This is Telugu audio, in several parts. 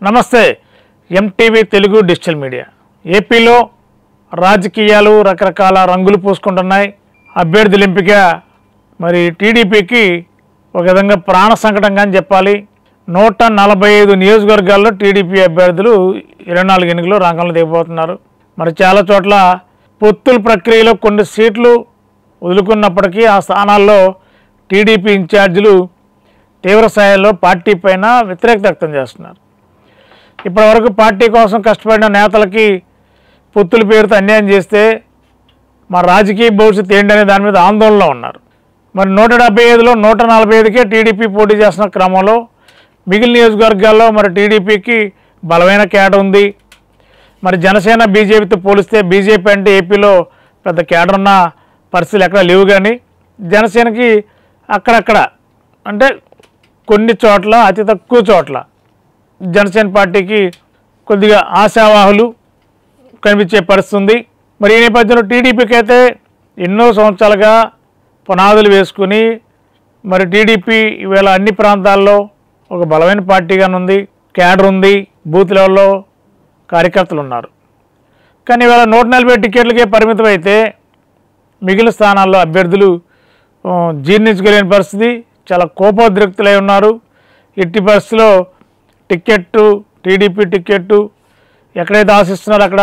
నమస్తే ఎంటీవీ తెలుగు డిజిటల్ మీడియా. ఏపీలో రాజకీయాలు రకరకాల రంగులు పూసుకుంటున్నాయి. అభ్యర్థుల ఎంపిక మరి టీడీపీకి ఒక విధంగా ప్రాణ సంకటంగా అని చెప్పాలి. 145 నియోజకవర్గాల్లో టీడీపీ అభ్యర్థులు 24 ఎన్నికల్లో రంగంలో దిగబోతున్నారు. మరి చాలా చోట్ల పొత్తుల ప్రక్రియలో కొన్ని సీట్లు వదులుకున్నప్పటికీ ఆ స్థానాల్లో టీడీపీ ఇన్ఛార్జీలు తీవ్ర స్థాయిలో పార్టీ పైన వ్యతిరేకత వ్యక్తం చేస్తున్నారు. ఇప్పటివరకు పార్టీ కోసం కష్టపడిన నేతలకి పొత్తుల పేరుతో అన్యాయం చేస్తే మా రాజకీయ భవిష్యత్తు ఏంటనే దాని మీద ఆందోళనలో ఉన్నారు. మరి 175లో 145కే టీడీపీ పోటీ చేస్తున్న క్రమంలో మిగిలిన నియోజకవర్గాల్లో మరి టీడీపీకి బలమైన కేడర్ ఉంది. మరి జనసేన బీజేపీతో పోలిస్తే బీజేపీ అంటే ఏపీలో పెద్ద కేడర్ ఉన్న పరిస్థితులు ఎక్కడ లేవు. కానీ జనసేనకి అక్కడక్కడ అంటే కొన్ని చోట్ల అతి తక్కువ చోట్ల జనసేన పార్టీకి కొద్దిగా ఆశావాహులు కనిపించే పరిస్థితి ఉంది. మరి ఈ నేపథ్యంలో టీడీపీకి అయితే ఎన్నో సంవత్సరాలుగా పునాదులు వేసుకుని మరి టీడీపీ ఈవేళ అన్ని ప్రాంతాల్లో ఒక బలమైన పార్టీగానే ఉంది. క్యాడర్ ఉంది, బూత్ లెవెల్లో కార్యకర్తలు ఉన్నారు. కానీ ఇవాళ 140 టికెట్లకే పరిమితం అయితే మిగిలిన స్థానాల్లో అభ్యర్థులు జీర్ణించుకోలేని పరిస్థితి, చాలా కోపోద్రిక్తులై ఉన్నారు. ఎట్టి పరిస్థితిలో టికెట్టు టీడీపీ టికెట్టు ఎక్కడైతే ఆశిస్తున్నారో అక్కడ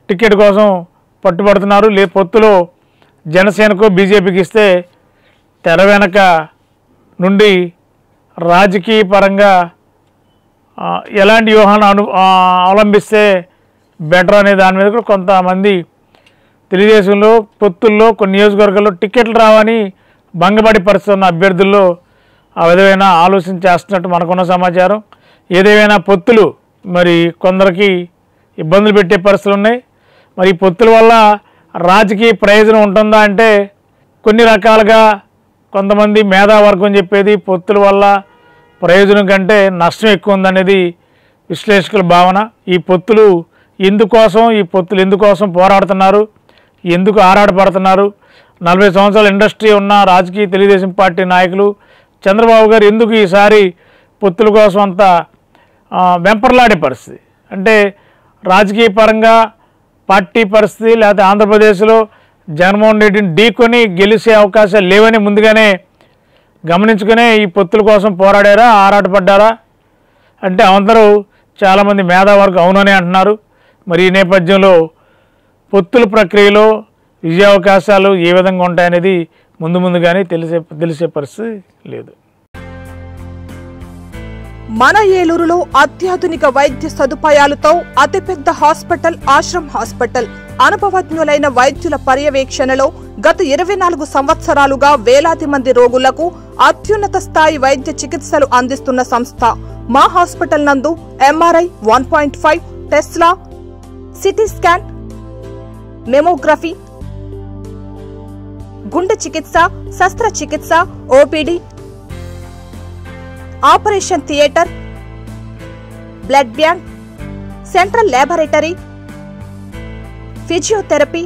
టికెట్ కోసం పట్టుబడుతున్నారు. పొత్తులో జనసేనకు బీజేపీకి ఇస్తే తెర వెనక నుండి రాజకీయ పరంగా ఎలాంటి వ్యూహాన్ని అవలంబిస్తే బెటర్ అనే దాని మీద కూడా కొంతమంది తెలుగుదేశంలో పొత్తుల్లో కొన్ని నియోజకవర్గాల్లో టికెట్లు రావని భంగపడి పరిస్థితి ఉన్న అభ్యర్థుల్లో ఆ విధమైన ఆలోచన చేస్తున్నట్టు మనకున్న సమాచారం. ఏదేమైనా పొత్తులు మరి కొందరికి ఇబ్బందులు పెట్టే పరిస్థితులు ఉన్నాయి. మరి ఈ పొత్తుల వల్ల రాజకీయ ప్రయోజనం ఉంటుందా అంటే కొన్ని రకాలుగా కొంతమంది మేధావర్గం చెప్పేది పొత్తుల వల్ల ప్రయోజనం కంటే నష్టం ఎక్కువ ఉందనేది విశ్లేషకుల భావన. ఈ పొత్తులు ఎందుకోసం పోరాడుతున్నారు, ఎందుకు ఆరాటపడుతున్నారు? 40 సంవత్సరాల ఇండస్ట్రీ ఉన్న రాజకీయ తెలుగుదేశం పార్టీ నాయకులు చంద్రబాబు గారు ఎందుకు ఈసారి పొత్తుల కోసం అంత వెంపర్లాడే పరిస్థితి? అంటే రాజకీయ పరంగా పార్టీ పరిస్థితి లేకపోతే ఆంధ్రప్రదేశ్లో జగన్మోహన్ రెడ్డిని ఢీకొని గెలిచే అవకాశాలు లేవని ముందుగానే గమనించుకునే ఈ పొత్తుల కోసం పోరాడారా, ఆరాటపడ్డారా అంటే అందరూ చాలామంది మేధావర్గం అవుననే అంటున్నారు. మరి ఈ నేపథ్యంలో పొత్తుల ప్రక్రియలో విజయావకాశాలు ఏ విధంగా ఉంటాయనేది ముందుగానే తెలిసే పరిస్థితి లేదు. మన ఏలూరులో అత్యాధునిక వైద్య సదుపాయాలతో అతిపెద్ద హాస్పిటల్ ఆశ్రమ్ హాస్పిటల్. అనుభవజ్ఞులైన వైద్యుల పర్యవేక్షణలో గత 24 సంవత్సరాలుగా వేలాది మంది రోగులకు అత్యున్నత స్థాయి వైద్య చికిత్సలు అందిస్తున్న సంస్థ. మా హాస్పిటల్ నందు MRI, 1.5 Tesla, CT scan, mammography, గుండె చికిత్స, శస్త్రచికిత్స, OPD, operation theatre, blood bank, central laboratory, physiotherapy,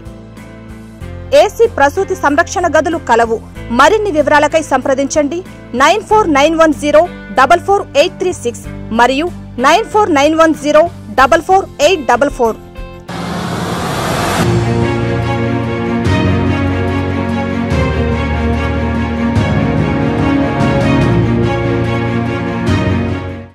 AC ప్రసూతి సంరక్షణ గదులు కలవు. మరిన్ని వివరాలకై సంప్రదించండి 9491044836 మరియు 9491044844.